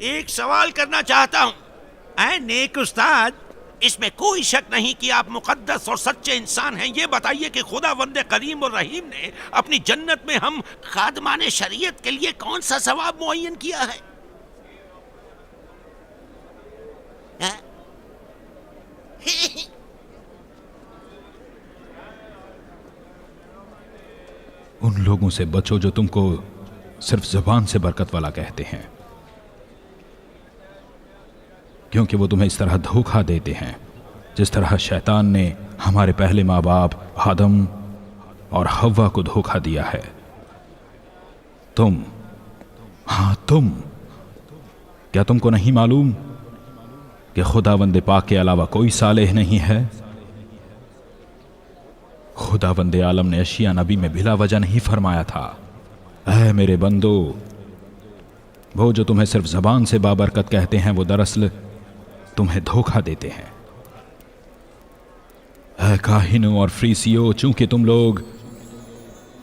ایک سوال کرنا چاہتا ہوں۔ اے نیک استاد، اس میں کوئی شک نہیں کہ آپ مقدس اور سچے انسان ہیں۔ یہ بتائیے کہ خدا وند کریم اور رحیم نے اپنی جنت میں ہم خادمان شریعت کے لیے کون سا ثواب معین کیا ہے؟ ان لوگوں سے بچو جو تم کو صرف زبان سے برکت والا کہتے ہیں، کیونکہ وہ تمہیں اس طرح دھوکہ دیتے ہیں جس طرح شیطان نے ہمارے پہلے ماں باپ آدم اور حوا کو دھوکہ دیا ہے۔ تم کیا تم کو نہیں معلوم کہ خداوند پاک کے علاوہ کوئی صالح نہیں ہے؟ خداوند عالم نے اشعیا نبی میں بلا وجہ نہیں فرمایا تھا، اے میرے بندو، وہ جو تمہیں صرف زبان سے بابرکت کہتے ہیں وہ دراصل تمہیں دھوکہ دیتے ہیں۔ اے کاہنوں اور فریسیوں، چونکہ تم لوگ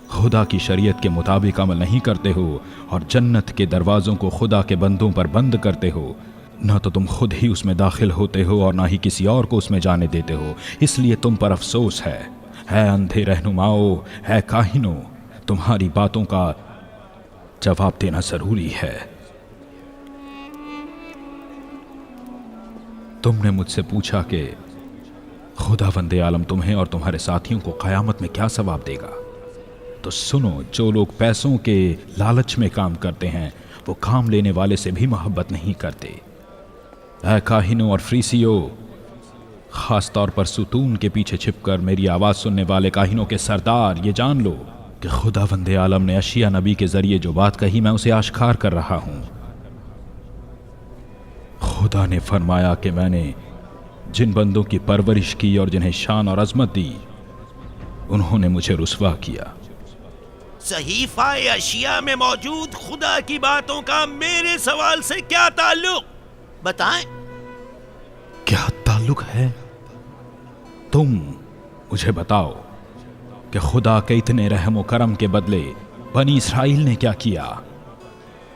خدا کی شریعت کے مطابق عمل نہیں کرتے ہو اور جنت کے دروازوں کو خدا کے بندوں پر بند کرتے ہو، نہ تو تم خود ہی اس میں داخل ہوتے ہو اور نہ ہی کسی اور کو اس میں جانے دیتے ہو، اس لیے تم پر افسوس ہے۔ اے اندھے رہنماؤ، اے کاہنوں، تمہاری باتوں کا جواب دینا ضروری ہے۔ تم نے مجھ سے پوچھا کہ خداوند عالم تمہیں اور تمہارے ساتھیوں کو قیامت میں کیا ثواب دے گا؟ تو سنو، جو لوگ پیسوں کے لالچ میں کام کرتے ہیں وہ کام لینے والے سے بھی محبت نہیں کرتے۔ اے کاہنوں اور فریسیوں، خاص طور پر ستون کے پیچھے چھپ کر میری آواز سننے والے کاہنوں کے سردار، یہ جان لو کہ خداوند عالم نے اشعیا نبی کے ذریعے جو بات کہی میں اسے آشکار کر رہا ہوں۔ خدا نے فرمایا کہ میں نے جن بندوں کی پرورش کی اور جنہیں شان اور عظمت دی، انہوں نے مجھے رسوا کیا۔ صحیفہ اشعیا میں موجود خدا کی باتوں کا میرے سوال سے کیا تعلق؟ بتائیں۔ کیا تعلق ہے؟ تم مجھے بتاؤ کہ خدا کے اتنے رحم و کرم کے بدلے بنی اسرائیل نے کیا کیا؟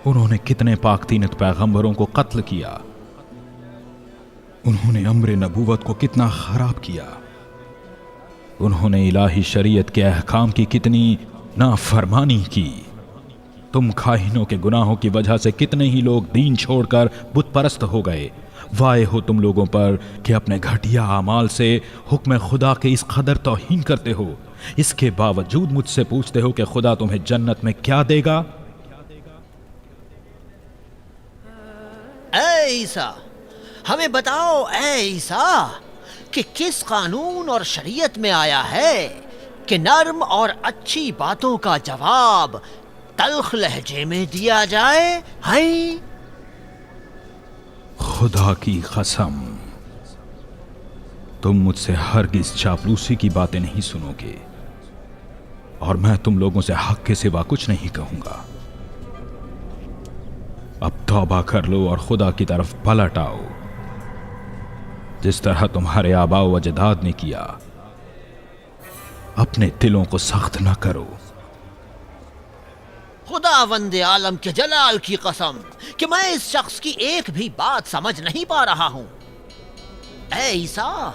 انہوں نے کتنے پاک تینت پیغمبروں کو قتل کیا، انہوں نے امر نبوت کو کتنا خراب کیا، انہوں نے الہی شریعت کے احکام کی کتنی نافرمانی کی۔ تم کاہنوں کے گناہوں کی وجہ سے کتنے ہی لوگ دین چھوڑ کر بت پرست ہو گئے۔ وائے ہو تم لوگوں پر کہ اپنے گھٹیا اعمال سے حکم خدا کے اس قدر توہین کرتے ہو، اس کے باوجود مجھ سے پوچھتے ہو کہ خدا تمہیں جنت میں کیا دے گا؟ اے عیسیٰ، ہمیں بتاؤ اے عیسیٰ کہ کس قانون اور شریعت میں آیا ہے کہ نرم اور اچھی باتوں کا جواب تلخ لہجے میں دیا جائے؟ ہیں؟ خدا کی قسم، تم مجھ سے ہرگز چاپلوسی کی باتیں نہیں سنو گے، اور میں تم لوگوں سے حق کے سوا کچھ نہیں کہوں گا۔ اب توبہ کر لو اور خدا کی طرف پلٹ آؤ، جس طرح تمہارے آباء و اجداد نے کیا۔ اپنے دلوں کو سخت نہ کرو۔ خداوند عالم کے جلال کی قسم کہ میں اس شخص کی ایک بھی بات سمجھ نہیں پا رہا ہوں۔ اے عیسیٰ،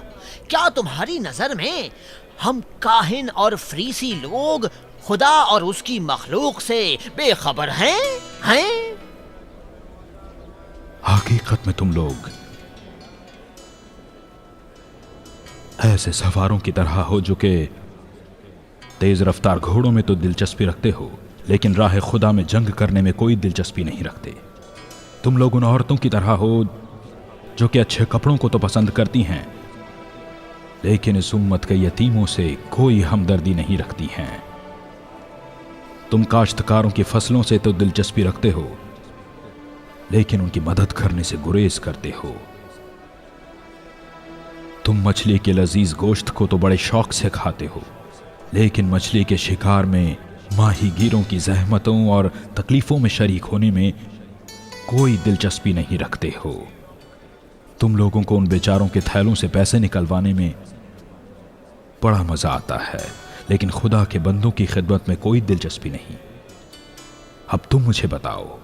کیا تمہاری نظر میں ہم کاہن اور فریسی لوگ خدا اور اس کی مخلوق سے بے خبر ہیں؟ حقیقت میں تم لوگ ایسے سواروں کی طرح ہو جو کہ تیز رفتار گھوڑوں میں تو دلچسپی رکھتے ہو لیکن راہ خدا میں جنگ کرنے میں کوئی دلچسپی نہیں رکھتے۔ تم لوگ ان عورتوں کی طرح ہو جو کہ اچھے کپڑوں کو تو پسند کرتی ہیں لیکن اس امت کے یتیموں سے کوئی ہمدردی نہیں رکھتی ہیں۔ تم کاشتکاروں کی فصلوں سے تو دلچسپی رکھتے ہو لیکن ان کی مدد کرنے سے گریز کرتے ہو۔ تم مچھلی کے لذیذ گوشت کو تو بڑے شوق سے کھاتے ہو لیکن مچھلی کے شکار میں ماہی گیروں کی زحمتوں اور تکلیفوں میں شریک ہونے میں کوئی دلچسپی نہیں رکھتے ہو۔ تم لوگوں کو ان بیچاروں کے تھیلوں سے پیسے نکلوانے میں بڑا مزہ آتا ہے لیکن خدا کے بندوں کی خدمت میں کوئی دلچسپی نہیں۔ اب تم مجھے بتاؤ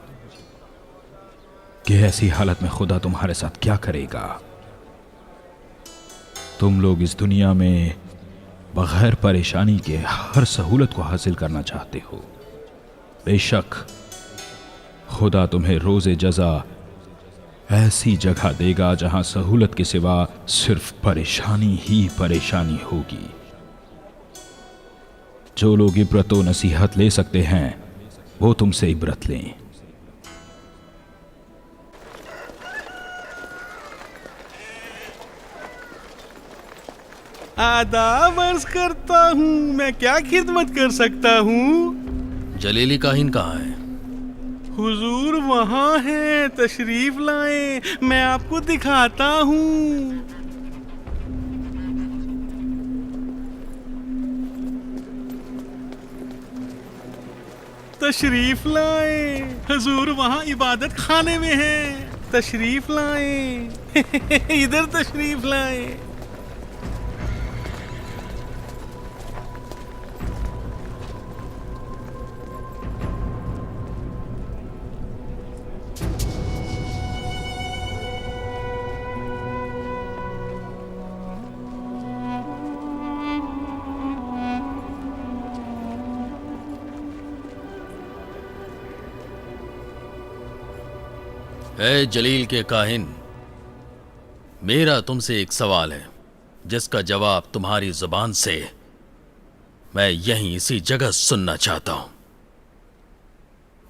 کہ ایسی حالت میں خدا تمہارے ساتھ کیا کرے گا؟ تم لوگ اس دنیا میں بغیر پریشانی کے ہر سہولت کو حاصل کرنا چاہتے ہو۔ بے شک خدا تمہیں روز جزا ایسی جگہ دے گا جہاں سہولت کے سوا صرف پریشانی ہی پریشانی ہوگی۔ جو لوگ عبرت و نصیحت لے سکتے ہیں وہ تم سے عبرت لیں۔ آداب عرض کرتا ہوں، میں کیا خدمت کر سکتا ہوں؟ جلیلی کاہن کہاں ہے؟ حضور وہاں ہیں، تشریف لائیں، میں آپ کو دکھاتا ہوں۔ تشریف لائیں، حضور وہاں عبادت خانے میں ہیں، تشریف لائیں ادھر تشریف لائیں۔ اے جلیل کے کاہن، میرا تم سے ایک سوال ہے جس کا جواب تمہاری زبان سے میں یہیں اسی جگہ سننا چاہتا ہوں۔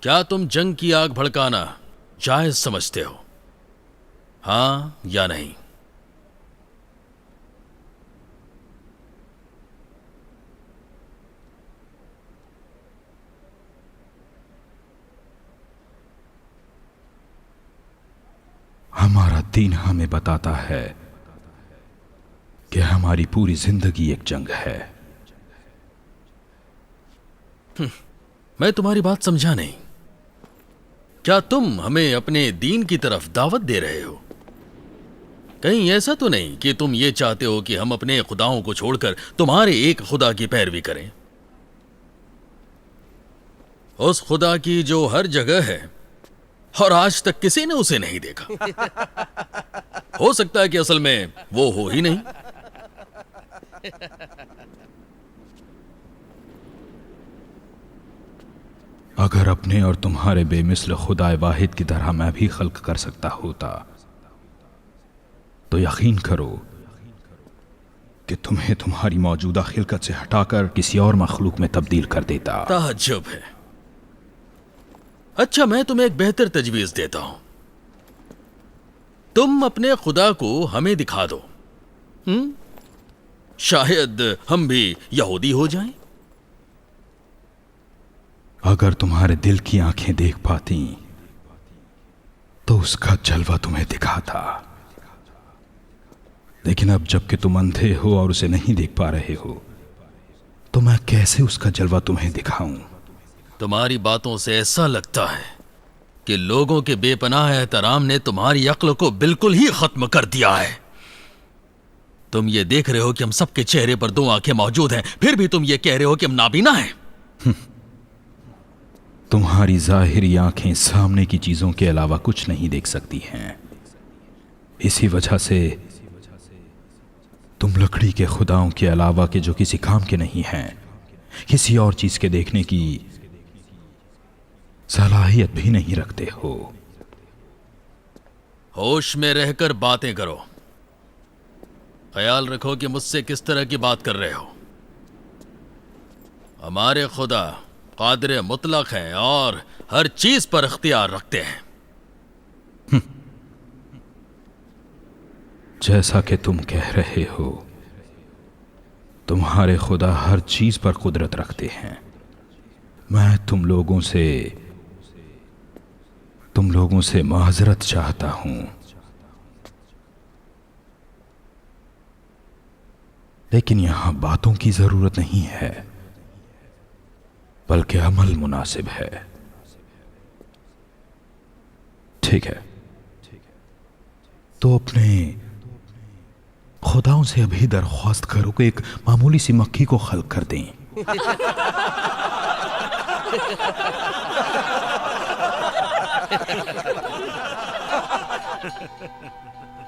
کیا تم جنگ کی آگ بھڑکانا جائز سمجھتے ہو؟ ہاں یا نہیں؟ ہمارا دین ہمیں بتاتا ہے کہ ہماری پوری زندگی ایک جنگ ہے۔ میں تمہاری بات سمجھا نہیں۔ کیا تم ہمیں اپنے دین کی طرف دعوت دے رہے ہو؟ کہیں ایسا تو نہیں کہ تم یہ چاہتے ہو کہ ہم اپنے خداؤں کو چھوڑ کر تمہارے ایک خدا کی پیروی کریں؟ اس خدا کی جو ہر جگہ ہے اور آج تک کسی نے اسے نہیں دیکھا۔ ہو سکتا ہے کہ اصل میں وہ ہو ہی نہیں۔ اگر اپنے اور تمہارے بے مثل خدا واحد کی طرح میں بھی خلق کر سکتا ہوتا تو یقین کرو کہ تمہیں تمہاری موجودہ خلقت سے ہٹا کر کسی اور مخلوق میں تبدیل کر دیتا۔ تعجب ہے۔ اچھا، میں تمہیں ایک بہتر تجویز دیتا ہوں، تم اپنے خدا کو ہمیں دکھا دو، شاید ہم بھی یہودی ہو جائیں۔ اگر تمہارے دل کی آنکھیں دیکھ پاتی تو اس کا جلوہ تمہیں دکھاتا، لیکن اب جب کہ تم اندھے ہو اور اسے نہیں دیکھ پا رہے ہو تو میں کیسے اس کا جلوہ تمہیں دکھاؤں؟ تمہاری باتوں سے ایسا لگتا ہے کہ لوگوں کے بے پناہ احترام نے تمہاری عقل کو بالکل ہی ختم کر دیا ہے۔ تم یہ دیکھ رہے ہو کہ ہم سب کے چہرے پر 2 آنکھیں موجود ہیں، پھر بھی تم یہ کہہ رہے ہو کہ ہم نابینا ہیں۔ تمہاری ظاہری آنکھیں سامنے کی چیزوں کے علاوہ کچھ نہیں دیکھ سکتی ہیں، اسی وجہ سے تم لکڑی کے خداؤں کے علاوہ کے جو کسی کام کے نہیں ہیں کسی اور چیز کے دیکھنے کی صلاحیت بھی نہیں رکھتے ہو۔ ہوش میں رہ کر باتیں کرو، خیال رکھو کہ مجھ سے کس طرح کی بات کر رہے ہو۔ ہمارے خدا قادر مطلق ہیں اور ہر چیز پر اختیار رکھتے ہیں۔ جیسا کہ تم کہہ رہے ہو، تمہارے خدا ہر چیز پر قدرت رکھتے ہیں۔ میں تم لوگوں سے معذرت چاہتا ہوں، لیکن یہاں باتوں کی ضرورت نہیں ہے بلکہ عمل مناسب ہے۔ ٹھیک ہے، تو اپنے خداؤں سے ابھی درخواست کرو کہ ایک معمولی سی مکھی کو خلق کر دیں۔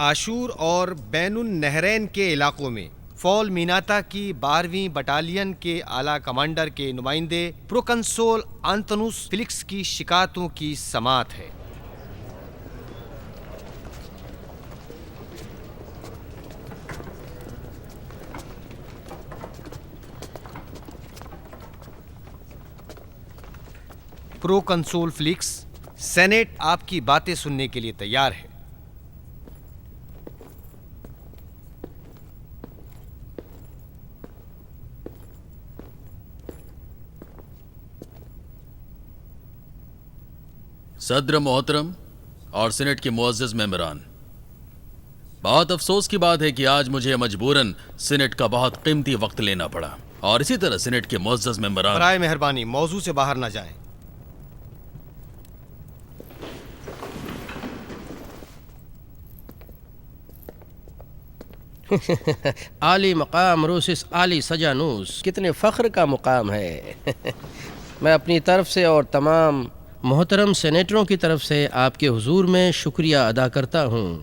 آشور اور بین النہرین کے علاقوں میں فول میناتا کی 12ویں بٹالین کے اعلیٰ کمانڈر کے نمائندے پروکنسول آنتونوس فیلکس کی شکایتوں کی سماعت ہے۔ پروکنسول فیلکس، سینٹ آپ کی باتیں سننے کے لیے تیار ہے۔ صدر محترم اور سینٹ کے معزز ممبران، بہت افسوس کی بات ہے کہ آج مجھے مجبوراً سینٹ کا بہت قیمتی وقت لینا پڑا، اور اسی طرح سینٹ کے معزز ممبران، برائے مہربانی موضوع سے باہر نہ جائیں۔ عالی مقام روسس عالی سجانوس، کتنے فخر کا مقام ہے۔ میں اپنی طرف سے اور تمام محترم سینیٹروں کی طرف سے آپ کے حضور میں شکریہ ادا کرتا ہوں۔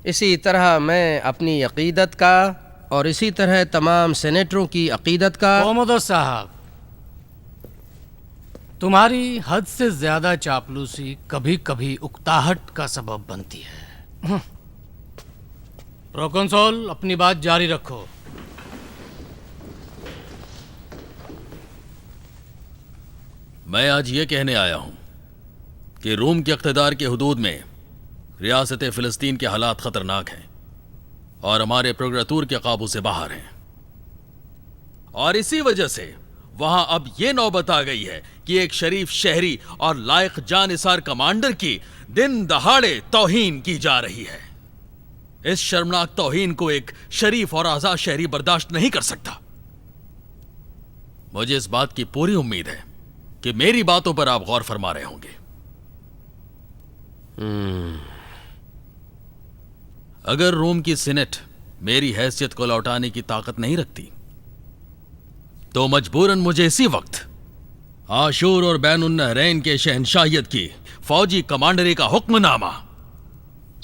اسی طرح میں اپنی عقیدت کا اور اسی طرح تمام سینیٹروں کی عقیدت کا محمد صاحب، تمہاری حد سے زیادہ چاپلوسی کبھی کبھی اکتاہٹ کا سبب بنتی ہے۔ پروکنسول، اپنی بات جاری رکھو۔ میں آج یہ کہنے آیا ہوں کہ روم کے اقتدار کے حدود میں ریاست فلسطین کے حالات خطرناک ہیں اور ہمارے پروکراتور کے قابو سے باہر ہیں، اور اسی وجہ سے وہاں اب یہ نوبت آ گئی ہے کہ ایک شریف شہری اور لائق جان نثار کمانڈر کی دن دہاڑے توہین کی جا رہی ہے۔ اس شرمناک توہین کو ایک شریف اور آزاد شہری برداشت نہیں کر سکتا۔ مجھے اس بات کی پوری امید ہے کہ میری باتوں پر آپ غور فرما رہے ہوں گے۔ اگر روم کی سینٹ میری حیثیت کو لوٹانے کی طاقت نہیں رکھتی تو مجبوراً مجھے اسی وقت آشور اور بین النہرین کے شہنشاہیت کی فوجی کمانڈری کا حکم نامہ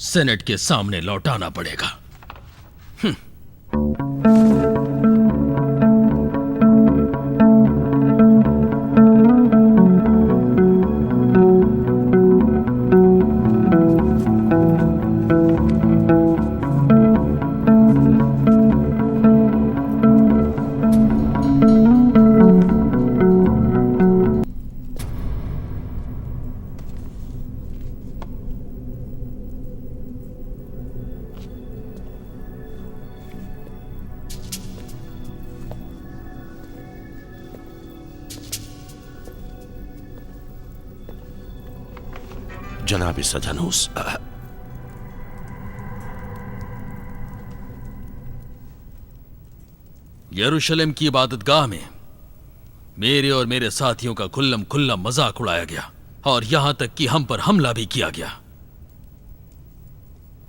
سینٹ کے سامنے لوٹانا پڑے گا۔ جناب سجانوس، یروشلم کی عبادت گاہ میں میرے اور میرے ساتھیوں کا کھلم کھلا مذاق اڑایا گیا، اور یہاں تک کہ ہم پر حملہ بھی کیا گیا،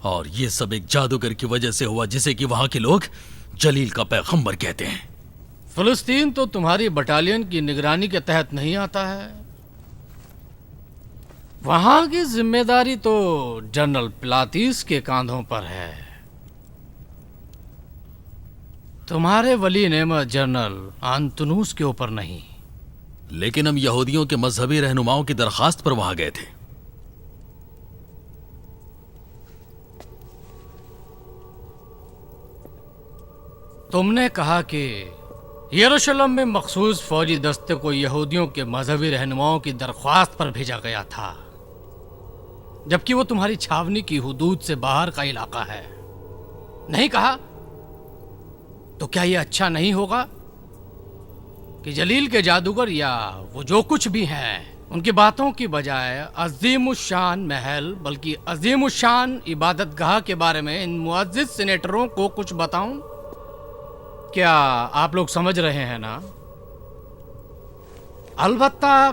اور یہ سب ایک جادوگر کی وجہ سے ہوا جسے کہ وہاں کے لوگ جلیل کا پیغمبر کہتے ہیں۔ فلسطین تو تمہاری بٹالین کی نگرانی کے تحت نہیں آتا ہے، وہاں کی ذمہ داری تو جنرل پلاتیس کے کاندھوں پر ہے۔ تمہارے ولی نعمت جنرل آنتونوس کے اوپر نہیں۔ لیکن ہم یہودیوں کے مذہبی رہنماؤں کی درخواست پر وہاں گئے تھے۔ تم نے کہا کہ یروشلم میں مخصوص فوجی دستے کو یہودیوں کے مذہبی رہنماؤں کی درخواست پر بھیجا گیا تھا، جبکہ وہ تمہاری چھاونی کی حدود سے باہر کا علاقہ ہے، نہیں کہا؟ تو کیا یہ اچھا نہیں ہوگا کہ جلیل کے جادوگر یا وہ جو کچھ بھی ہیں ان کی باتوں کی بجائے عظیم الشان محل بلکہ عظیم الشان عبادت گاہ کے بارے میں ان معزز سینیٹروں کو کچھ بتاؤں؟ کیا آپ لوگ سمجھ رہے ہیں نا؟ البتہ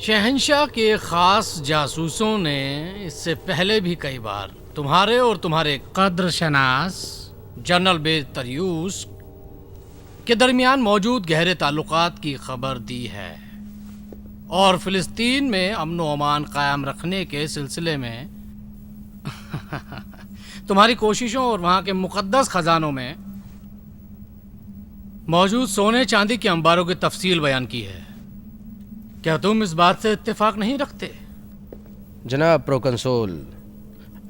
شہنشاہ کے خاص جاسوسوں نے اس سے پہلے بھی کئی بار تمہارے اور تمہارے قدر شناس جنرل بیتریوس کے درمیان موجود گہرے تعلقات کی خبر دی ہے، اور فلسطین میں امن و امان قائم رکھنے کے سلسلے میں تمہاری کوششوں اور وہاں کے مقدس خزانوں میں موجود سونے چاندی کے انباروں کی تفصیل بیان کی ہے. کیا تم اس بات سے اتفاق نہیں رکھتے؟ جناب پروکنسول،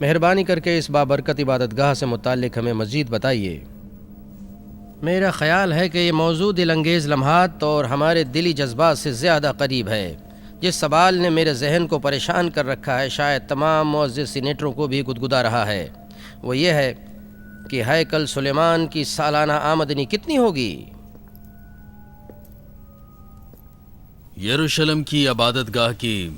مہربانی کر کے اس بابرکت عبادت گاہ سے متعلق ہمیں مزید بتائیے. میرا خیال ہے کہ یہ موضوع دل انگیز لمحات اور ہمارے دلی جذبات سے زیادہ قریب ہے. جس سوال نے میرے ذہن کو پریشان کر رکھا ہے، شاید تمام معزز سینیٹروں کو بھی گدگدا رہا ہے، وہ یہ ہے کہ ہیکل سلیمان کی سالانہ آمدنی کتنی ہوگی؟ یروشلم کی عبادت گاہ کی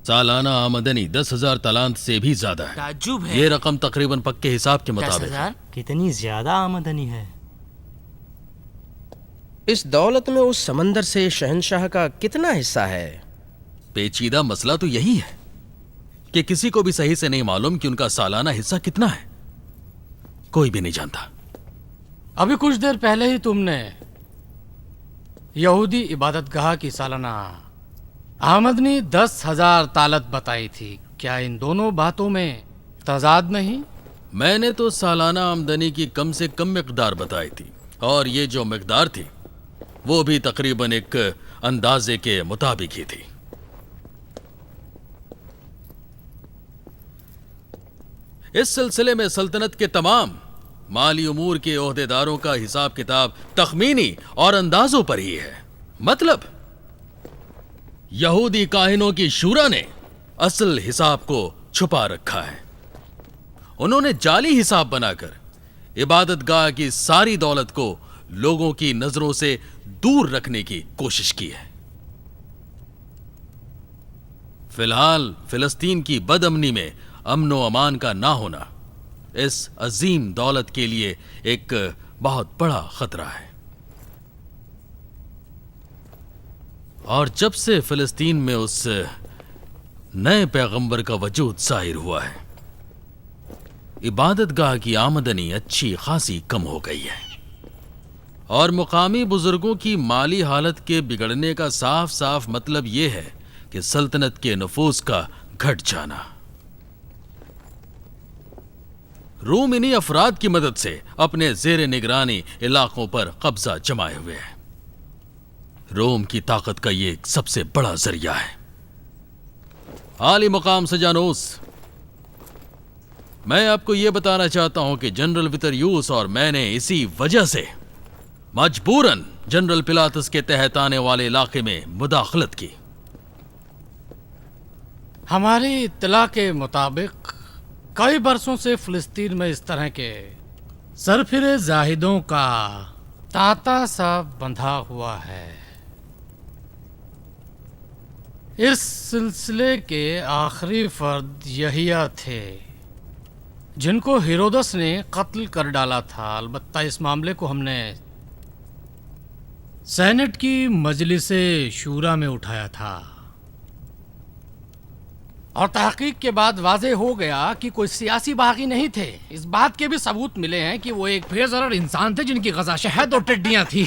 سالانہ آمدنی 10,000 تالانت سے بھی زیادہ ہے. تعجب ہے. یہ رقم تقریباً پکے حساب کے مطابق 10,000 کتنی زیادہ آمدنی ہے. اس دولت میں اس سمندر سے شہنشاہ کا کتنا حصہ ہے؟ پیچیدہ مسئلہ تو یہی ہے کہ کسی کو بھی صحیح سے نہیں معلوم کہ ان کا سالانہ حصہ کتنا ہے. کوئی بھی نہیں جانتا. ابھی کچھ دیر پہلے ہی تم نے یہودی عبادت گاہ کی سالانہ آمدنی 10,000 تالت بتائی تھی. کیا ان دونوں باتوں میں تضاد نہیں؟ میں نے تو سالانہ آمدنی کی کم سے کم مقدار بتائی تھی، اور یہ جو مقدار تھی وہ بھی تقریباً ایک اندازے کے مطابق ہی تھی. اس سلسلے میں سلطنت کے تمام مالی امور کے عہدیداروں کا حساب کتاب تخمینی اور اندازوں پر ہی ہے. مطلب یہودی کاہنوں کی شورا نے اصل حساب کو چھپا رکھا ہے. انہوں نے جعلی حساب بنا کر عبادت گاہ کی ساری دولت کو لوگوں کی نظروں سے دور رکھنے کی کوشش کی ہے. فی الحال فلسطین کی بد امنی میں امن و امان کا نہ ہونا اس عظیم دولت کے لیے ایک بہت بڑا خطرہ ہے. اور جب سے فلسطین میں اس نئے پیغمبر کا وجود ظاہر ہوا ہے، عبادت گاہ کی آمدنی اچھی خاصی کم ہو گئی ہے، اور مقامی بزرگوں کی مالی حالت کے بگڑنے کا صاف صاف مطلب یہ ہے کہ سلطنت کے نفوذ کا گھٹ جانا. روم انہی افراد کی مدد سے اپنے زیر نگرانی علاقوں پر قبضہ جمائے ہوئے ہے. روم کی طاقت کا یہ سب سے بڑا ذریعہ ہے. عالی مقام سجانوس، میں آپ کو یہ بتانا چاہتا ہوں کہ جنرل ویتریوس اور میں نے اسی وجہ سے مجبوراً جنرل پلاتس کے تحت آنے والے علاقے میں مداخلت کی. ہماری اطلاع کے مطابق کئی برسوں سے فلسطین میں اس طرح کے سرفرے زاہدوں کا تانتا سا بندھا ہوا ہے. اس سلسلے کے آخری فرد یحییٰ تھے جن کو ہیرودس نے قتل کر ڈالا تھا. البتہ اس معاملے کو ہم نے سینٹ کی مجلس شورا میں اٹھایا تھا، اور تحقیق کے بعد واضح ہو گیا کہ کوئی سیاسی باغی نہیں تھے. اس بات کے بھی ثبوت ملے ہیں کہ وہ ایک بے ضرر انسان تھے جن کی غذا شہد اور ٹڈیاں تھیں.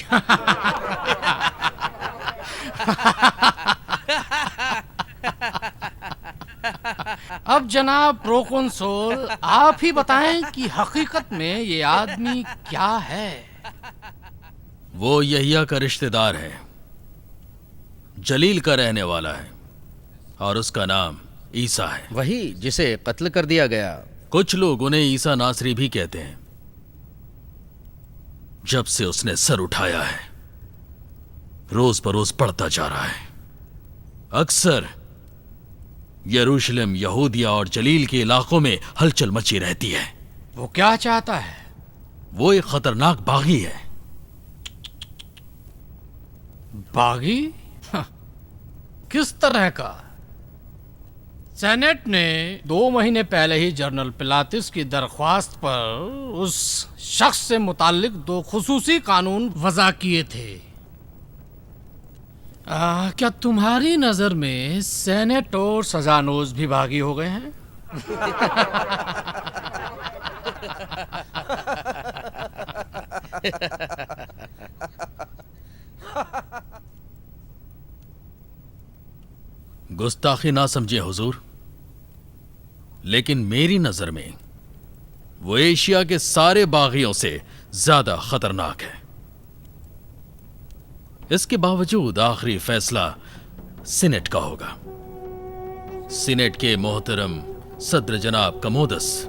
اب جناب پروکنسول، آپ ہی بتائیں کہ حقیقت میں یہ آدمی کیا ہے؟ وہ یحییٰ کا رشتہ دار ہے، جلیل کا رہنے والا ہے، اور اس کا نام عیسیٰ ہے. وہی جسے قتل کر دیا گیا. کچھ لوگ انہیں عیسیٰ ناصری بھی کہتے ہیں. جب سے اس نے سر اٹھایا ہے روز بروز بڑھتا جا رہا ہے. اکثر یروشلم، یہودیہ اور جلیل کے علاقوں میں ہلچل مچی رہتی ہے. وہ کیا چاہتا ہے؟ وہ ایک خطرناک باغی ہے. باغی؟ کس طرح کا؟ سینٹ نے 2 مہینے پہلے ہی جنرل پلاتس کی درخواست پر اس شخص سے متعلق 2 خصوصی قانون وضع کیے تھے. کیا تمہاری نظر میں سینٹ اور سزانوس بھی باغی ہو گئے ہیں؟ گستاخی نہ سمجھے حضور، لیکن میری نظر میں وہ ایشیا کے سارے باغیوں سے زیادہ خطرناک ہے۔ اس کے باوجود آخری فیصلہ سینٹ کا ہوگا۔ سینٹ کے محترم صدر جناب کمودس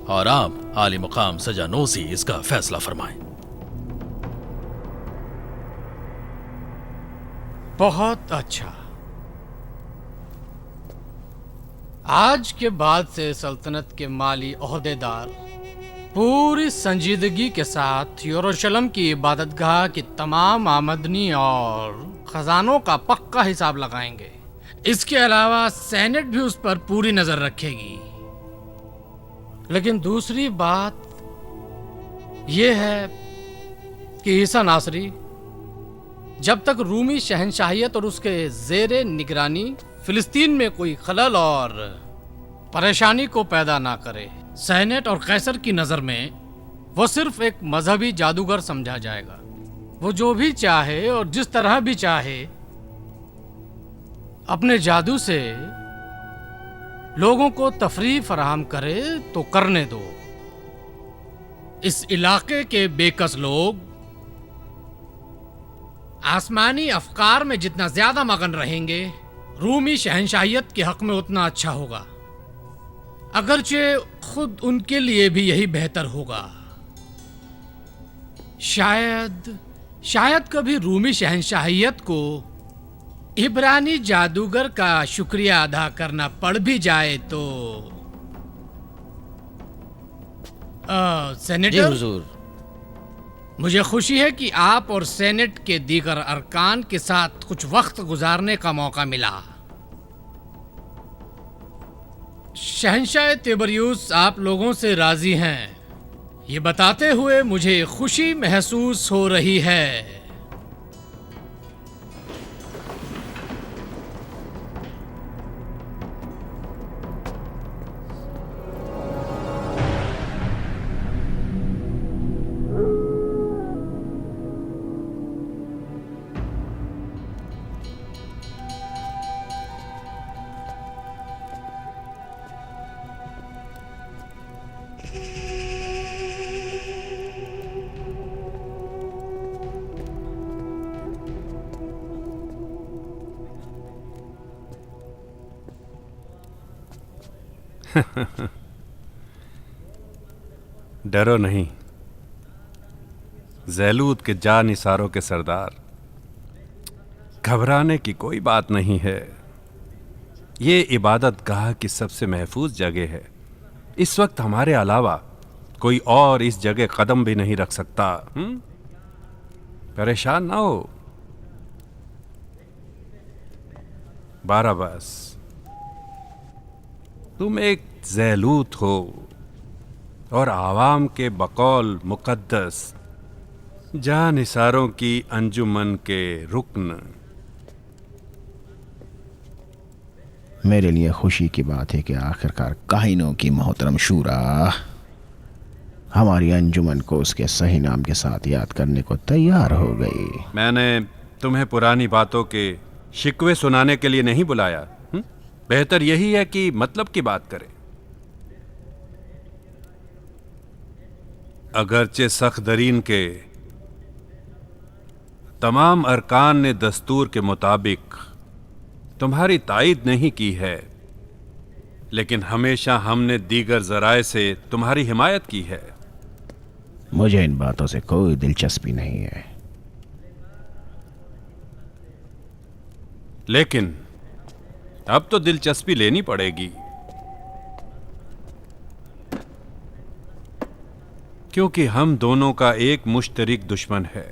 اور آپ عالی مقام سجانوسی اس کا فیصلہ فرمائیں۔ بہت اچھا۔ آج کے بعد سے سلطنت کے مالی عہدیدار پوری سنجیدگی کے ساتھ یروشلم کی عبادت گاہ کی تمام آمدنی اور خزانوں کا پکا حساب لگائیں گے۔ اس کے علاوہ سینٹ بھی اس پر پوری نظر رکھے گی۔ لیکن دوسری بات یہ ہے کہ عیسیٰ ناصری جب تک رومی شہنشاہیت اور اس کے زیر نگرانی فلسطین میں کوئی خلل اور پریشانی کو پیدا نہ کرے، سینٹ اور قیصر کی نظر میں وہ صرف ایک مذہبی جادوگر سمجھا جائے گا۔ وہ جو بھی چاہے اور جس طرح بھی چاہے اپنے جادو سے لوگوں کو تفریح فراہم کرے تو کرنے دو۔ اس علاقے کے بے کس لوگ آسمانی افکار میں جتنا زیادہ مگن رہیں گے، رومی شہنشاہیت کے حق میں اتنا اچھا ہوگا، اگرچہ خود ان کے لیے بھی یہی بہتر ہوگا۔ شاید کبھی رومی شہنشاہیت کو عبرانی جادوگر کا شکریہ ادا کرنا پڑ بھی جائے تو سینیٹر جی حضور۔ مجھے خوشی ہے کہ آپ اور سینٹ کے دیگر ارکان کے ساتھ کچھ وقت گزارنے کا موقع ملا۔ شہنشاہ تیبریوس آپ لوگوں سے راضی ہیں، یہ بتاتے ہوئے مجھے خوشی محسوس ہو رہی ہے۔ ڈرو نہیں زیلوت کے جانثاروں کے سردار، گھبرانے کی کوئی بات نہیں ہے۔ یہ عبادت گاہ کی سب سے محفوظ جگہ ہے۔ اس وقت ہمارے علاوہ کوئی اور اس جگہ قدم بھی نہیں رکھ سکتا۔ پریشان نہ ہو باراباس، تم ایک زیلوت ہو اور عوام کے بقول مقدس جانثاروں کی انجمن کے رکن۔ میرے لیے خوشی کی بات ہے کہ آخرکار کاہنوں کی محترم شورا ہماری انجمن کو اس کے صحیح نام کے ساتھ یاد کرنے کو تیار ہو گئی۔ میں نے تمہیں پرانی باتوں کے شکوے سنانے کے لیے نہیں بلایا۔ بہتر یہی ہے کہ مطلب کی بات کریں۔ اگرچہ سخت درین کے تمام ارکان نے دستور کے مطابق تمہاری تائید نہیں کی ہے، لیکن ہمیشہ ہم نے دیگر ذرائع سے تمہاری حمایت کی ہے۔ مجھے ان باتوں سے کوئی دلچسپی نہیں ہے، لیکن اب تو دلچسپی لینی پڑے گی، کیونکہ ہم دونوں کا ایک مشترک دشمن ہے۔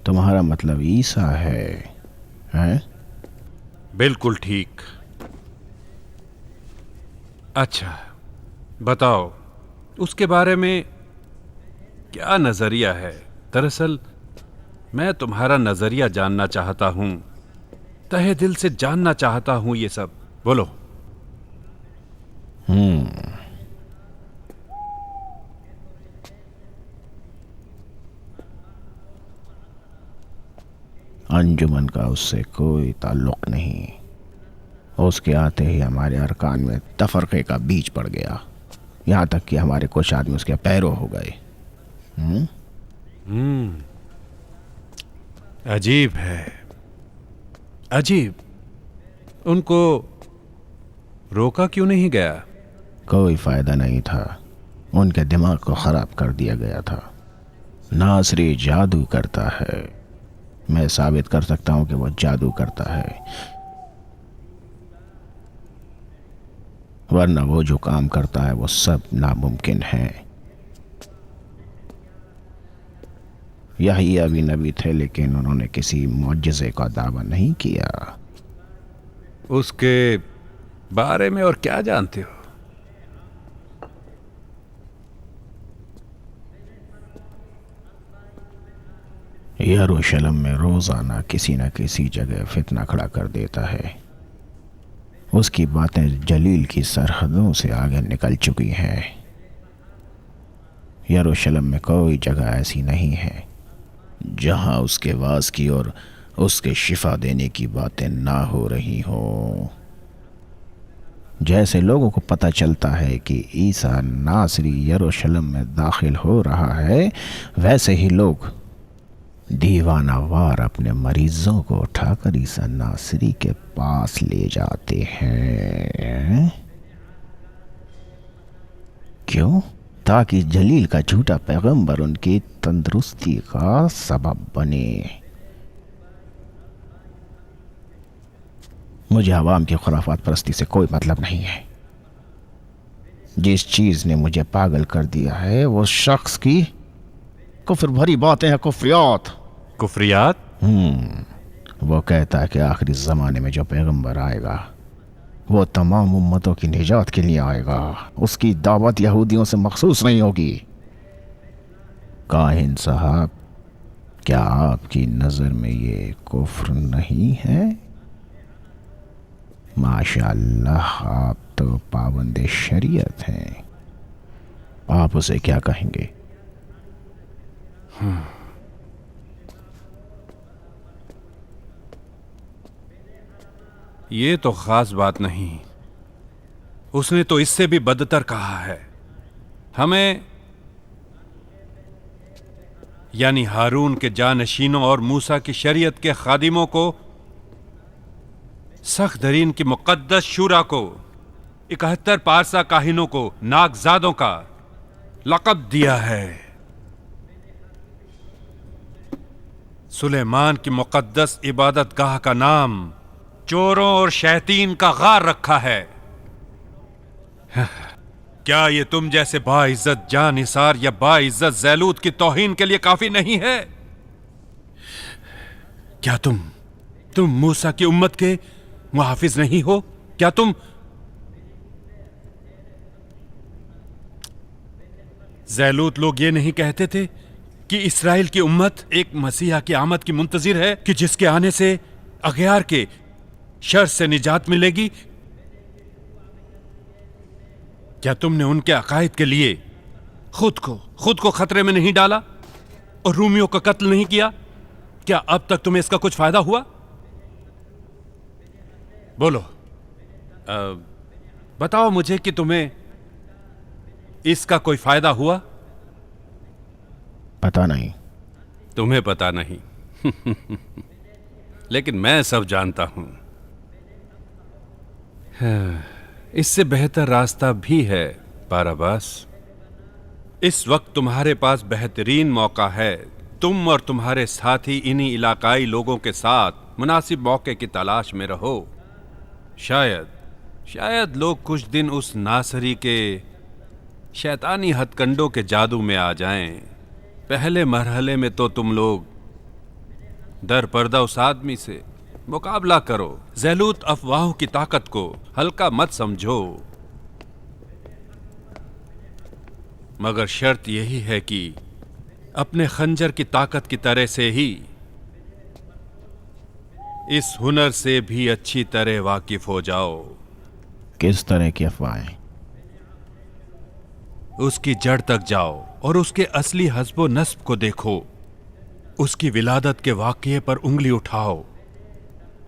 تمہارا مطلب عیسیٰ ہے؟ بالکل ٹھیک۔ اچھا بتاؤ، اس کے بارے میں کیا نظریہ ہے؟ دراصل میں تمہارا نظریہ جاننا چاہتا ہوں، تہہ دل سے جاننا چاہتا ہوں یہ سب۔ بولو۔ انجمن کا اس سے کوئی تعلق نہیں، اس کے آتے ہی ہمارے ارکان میں تفرقے کا بیج پڑ گیا، یہاں تک کہ ہمارے کچھ آدمی اس کے پیرو ہو گئے۔ عجیب ہے، عجیب۔ ان کو روکا کیوں نہیں گیا؟ کوئی فائدہ نہیں تھا، ان کے دماغ کو خراب کر دیا گیا تھا۔ ناصری جادو کرتا ہے، میں ثابت کر سکتا ہوں کہ وہ جادو کرتا ہے، ورنہ وہ جو کام کرتا ہے وہ سب ناممکن ہے۔ یحییٰ بھی نبی تھے، لیکن انہوں نے کسی معجزے کا دعویٰ نہیں کیا۔ اس کے بارے میں اور کیا جانتے ہو؟ یروشلم میں روزانہ کسی نہ کسی جگہ فتنہ کھڑا کر دیتا ہے۔ اس کی باتیں جلیل کی سرحدوں سے آگے نکل چکی ہیں۔ یروشلم میں کوئی جگہ ایسی نہیں ہے جہاں اس کے واعظ کی اور اس کے شفا دینے کی باتیں نہ ہو رہی ہوں۔ جیسے لوگوں کو پتہ چلتا ہے کہ عیسیٰ ناصری یروشلم میں داخل ہو رہا ہے، ویسے ہی لوگ دیوانہ وار اپنے مریضوں کو اٹھا کر عیسیٰ ناصری کے پاس لے جاتے ہیں۔ کیوں؟ تاکہ جلیل کا جھوٹا پیغمبر ان کی تندرستی کا سبب بنے۔ مجھے عوام کی خرافات پرستی سے کوئی مطلب نہیں ہے۔ جس چیز نے مجھے پاگل کر دیا ہے وہ شخص کی کفر بھری باتیں ہیں، کفریات۔ کفریات؟ وہ کہتا ہے کہ آخری زمانے میں جو پیغمبر آئے گا وہ تمام امتوں کی نجات کے لیے آئے گا، اس کی دعوت یہودیوں سے مخصوص نہیں ہوگی۔ کاہن صاحب، کیا آپ کی نظر میں یہ کفر نہیں ہے؟ ماشاءاللہ، آپ تو پابند شریعت ہیں، آپ اسے کیا کہیں گے؟ یہ تو خاص بات نہیں، اس نے تو اس سے بھی بدتر کہا ہے۔ ہمیں یعنی ہارون کے جانشینوں اور موسیٰ کی شریعت کے خادموں کو، سخت درین کی مقدس شورا کو، 71 پارسا کاہنوں کو ناگزادوں کا لقب دیا ہے۔ سلیمان کی مقدس عبادت گاہ کا نام چوروں اور شیاطین کا غار رکھا ہے۔ کیا یہ تم جیسے باعزت جان نثار یا باعزت زیلوت کی توہین کے لیے کافی نہیں ہے؟ کیا تم موسیٰ کی امت کے محافظ نہیں ہو؟ کیا تم زیلوت لوگ یہ نہیں کہتے تھے کہ اسرائیل کی امت ایک مسیحا کی آمد کی منتظر ہے کہ جس کے آنے سے اغیار کے شر سے نجات ملے گی؟ کیا تم نے ان کے عقائد کے لیے خود کو خطرے میں نہیں ڈالا اور رومیوں کا قتل نہیں کیا؟ کیا اب تک تمہیں اس کا کچھ فائدہ ہوا؟ بولو، بتاؤ مجھے کہ تمہیں اس کا کوئی فائدہ ہوا؟ پتہ نہیں۔ تمہیں پتہ نہیں لیکن میں سب جانتا ہوں۔ اس سے بہتر راستہ بھی ہے باراباس۔ اس وقت تمہارے پاس بہترین موقع ہے، تم اور تمہارے ساتھی انہی علاقائی لوگوں کے ساتھ مناسب موقع کی تلاش میں رہو۔ شاید لوگ کچھ دن اس ناصری کے شیطانی ہتھ کنڈوں کے جادو میں آ جائیں۔ پہلے مرحلے میں تو تم لوگ در پردہ اس آدمی سے مقابلہ کرو۔ زیلوت افواہوں کی طاقت کو ہلکا مت سمجھو، مگر شرط یہی ہے کہ اپنے خنجر کی طاقت کی طرح سے ہی اس ہنر سے بھی اچھی طرح واقف ہو جاؤ۔ کس طرح کی افواہیں؟ اس کی جڑ تک جاؤ اور اس کے اصلی حسب و نسب کو دیکھو، اس کی ولادت کے واقعے پر انگلی اٹھاؤ۔